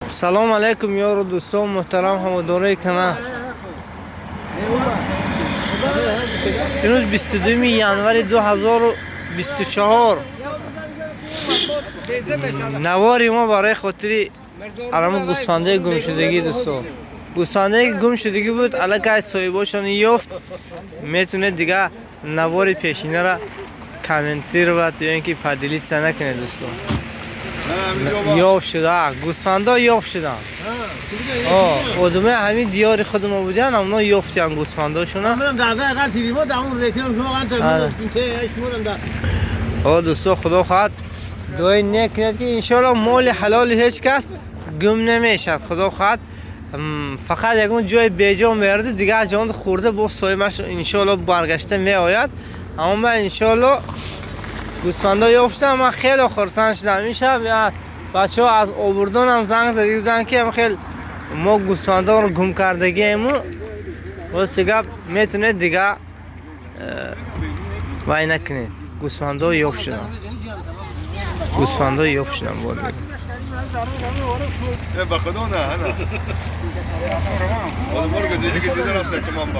سلام علیکم یار و دوستان محترم همواره کانال. امروز 22 ینوری 2024 نواری ما برای خاطر علم گوسفنده گم شدگی دوستان. گوسفنده گم شدگی بود، الان که صاحباشون یافت میتونه دیگه نواری پیشینه را کامنتی رو یا اینکه پدیلیت سنه کنه دوستان. یافت شده گوسفنده یافت شدن. خودمه همین دیار خودمون بودن اونا یافتن گوسفنداشون. منم داده اقل تیریمو دامون رکم شما قانت شما دوستان خدا خواهد دعای نیک کنید که انشالله مال حلال هیچ کس گم نمیشد. خدا خواهد فقط یکون جای بیجا میرده دیگه از جان خورده با سایمش انشالله برگشته می آید. اما من انشالله گوسفندا یافتم. من خیلی خرسند شدم. این شب بچه ها از آوردان هم زنگ زده بودن که خیلی ما گوسفندا رو گم کردگی ایمو واسه گپ میتونه دیگه وای نکنید. گوسفندا یافت شدن. گوسفندا یافت شدن بود. به خدا نه انا والله مرغ دیگه که درست تمام با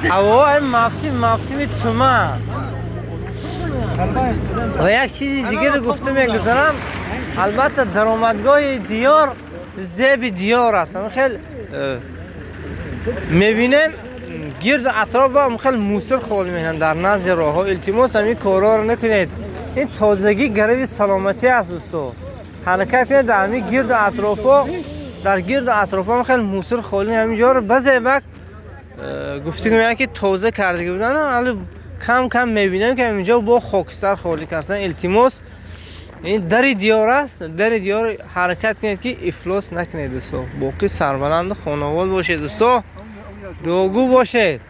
هوا مفصل تمام. و یک چیز دیگه رو گفتم میگذارم، البته درآمدگاه دیار زیب دیار است. خیلی میبینیم گرد اطراف هم خیلی موثر خالی میکنن در نزد راه ها. التماس همین کارا رو نکنید. این تازگی گروی سلامتی است دوستو. حرکت کنید در همین گرد اطرافا، در گرد اطرافا هم خیلی موثر خالی همینجا رو بزیبک گفتیم که تازه کرده بودن. حالا کم کم میبینیم که اینجا با خاکستر خالی کردن. التماس این در دیار است، در دیار حرکت کنید که افلاس نکنید دوستو. باقی سربلند خانواد باشید دوستو، دوگو باشید.